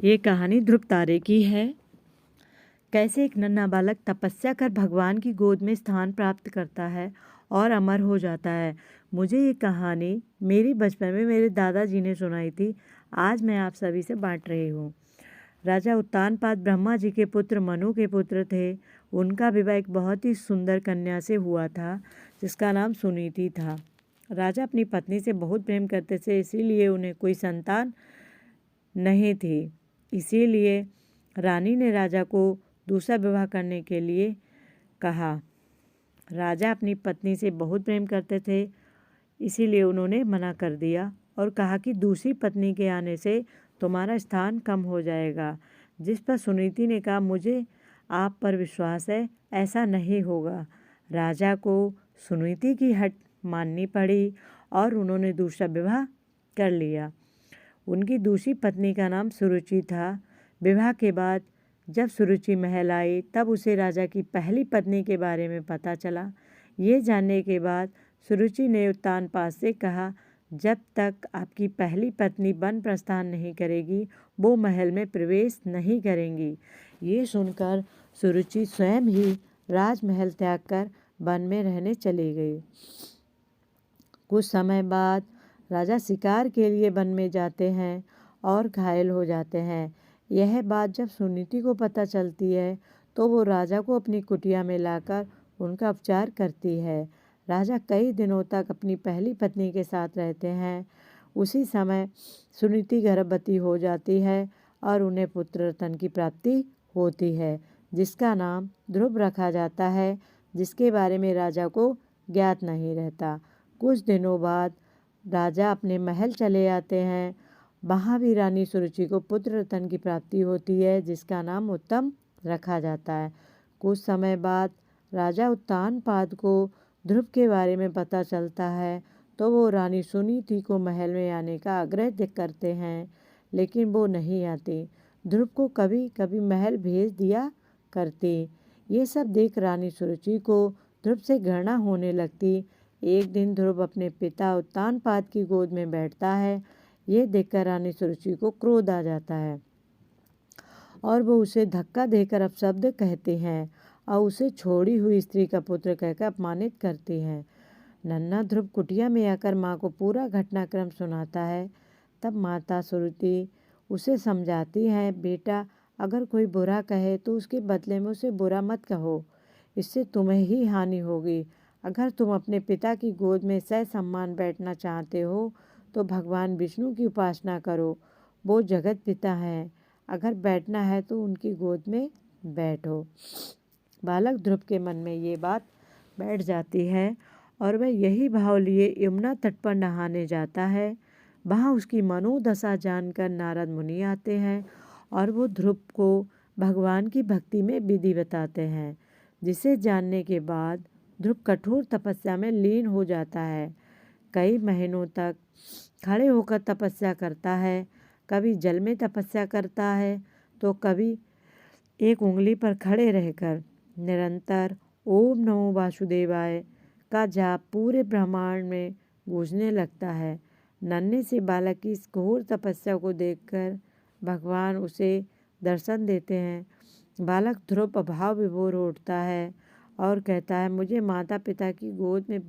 ये कहानी ध्रुव तारे की है। कैसे एक नन्हा बालक तपस्या कर भगवान की गोद में स्थान प्राप्त करता है और अमर हो जाता है। मुझे ये कहानी मेरी बचपन में मेरे दादाजी ने सुनाई थी। आज मैं आप सभी से बांट रही हूँ। राजा उत्तानपाद ब्रह्मा जी के पुत्र मनु के पुत्र थे। उनका विवाह एक बहुत ही सुंदर कन्या से हुआ था जिसका नाम सुनीति था। राजा अपनी पत्नी से बहुत प्रेम करते थे, इसीलिए उन्हें कोई संतान नहीं थी। इसीलिए रानी ने राजा को दूसरा विवाह करने के लिए कहा। राजा अपनी पत्नी से बहुत प्रेम करते थे, इसीलिए उन्होंने मना कर दिया और कहा कि दूसरी पत्नी के आने से तुम्हारा स्थान कम हो जाएगा। जिस पर सुनीति ने कहा, मुझे आप पर विश्वास है, ऐसा नहीं होगा। राजा को सुनीति की हट माननी पड़ी और उन्होंने दूसरा विवाह कर लिया। उनकी दूसरी पत्नी का नाम सुरुचि था। विवाह के बाद जब सुरुचि महल आई तब उसे राजा की पहली पत्नी के बारे में पता चला। ये जानने के बाद सुरुचि ने उत्तानपाद से कहा, जब तक आपकी पहली पत्नी वन प्रस्थान नहीं करेगी वो महल में प्रवेश नहीं करेंगी। ये सुनकर सुरुचि स्वयं ही राजमहल त्याग कर वन में रहने चली गई। कुछ समय बाद राजा शिकार के लिए वन में जाते हैं और घायल हो जाते हैं। यह बात जब सुनीति को पता चलती है तो वो राजा को अपनी कुटिया में लाकर उनका उपचार करती है। राजा कई दिनों तक अपनी पहली पत्नी के साथ रहते हैं। उसी समय सुनीति गर्भवती हो जाती है और उन्हें पुत्र रत्न की प्राप्ति होती है जिसका नाम ध्रुव रखा जाता है, जिसके बारे में राजा को ज्ञात नहीं रहता। कुछ दिनों बाद राजा अपने महल चले आते हैं। वहाँ भी रानी सुरुचि को पुत्र रत्न की प्राप्ति होती है जिसका नाम उत्तम रखा जाता है। कुछ समय बाद राजा उत्तानपाद को ध्रुव के बारे में पता चलता है तो वो रानी सुनीति को महल में आने का आग्रह करते हैं, लेकिन वो नहीं आती। ध्रुव को कभी कभी महल भेज दिया करती। ये सब देख रानी सुरुचि को ध्रुव से घृणा होने लगती। एक दिन ध्रुव अपने पिता उत्तानपाद की गोद में बैठता है। ये देखकर रानी सुरुचि को क्रोध आ जाता है और वो उसे धक्का देकर अपशब्द कहते हैं और उसे छोड़ी हुई स्त्री का पुत्र कहकर अपमानित करती हैं। नन्हा ध्रुव कुटिया में आकर माँ को पूरा घटनाक्रम सुनाता है। तब माता सुरुचि उसे समझाती है, बेटा अगर कोई बुरा कहे तो उसके बदले में उसे बुरा मत कहो, इससे तुम्हें ही हानि होगी। अगर तुम अपने पिता की गोद में ससम्मान बैठना चाहते हो तो भगवान विष्णु की उपासना करो, वो जगत पिता हैं। अगर बैठना है तो उनकी गोद में बैठो। बालक ध्रुव के मन में ये बात बैठ जाती है और वह यही भाव लिए यमुना तट पर नहाने जाता है। वहाँ उसकी मनोदशा जानकर नारद मुनि आते हैं और वो ध्रुव को भगवान की भक्ति में विधि बताते हैं, जिसे जानने के बाद ध्रुव कठोर तपस्या में लीन हो जाता है। कई महीनों तक खड़े होकर तपस्या करता है। कभी जल में तपस्या करता है तो कभी एक उंगली पर खड़े रहकर निरंतर ओम नमो वासुदेवाय का जाप पूरे ब्रह्मांड में गूंजने लगता है। नन्हे से बालक की इस घोर तपस्या को देखकर भगवान उसे दर्शन देते हैं। बालक ध्रुव भाव विभोर उठता है और कहता है, मुझे माता पिता की गोद में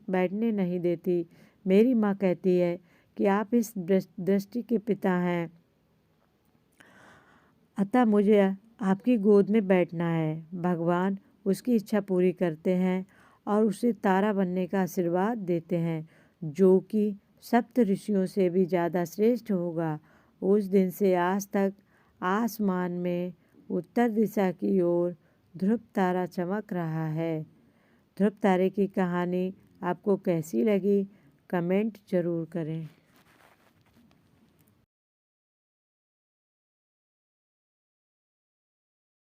बैठने नहीं देती। मेरी माँ कहती है कि आप इस दृष्टि के पिता हैं, अतः मुझे आपकी गोद में बैठना है। भगवान उसकी इच्छा पूरी करते हैं और उसे तारा बनने का आशीर्वाद देते हैं, जो कि सप्त ऋषियों से भी ज़्यादा श्रेष्ठ होगा। उस दिन से आज तक आसमान में उत्तर दिशा की ओर ध्रुव तारा चमक रहा है। ध्रुव तारे की कहानी आपको कैसी लगी, कमेंट जरूर करें।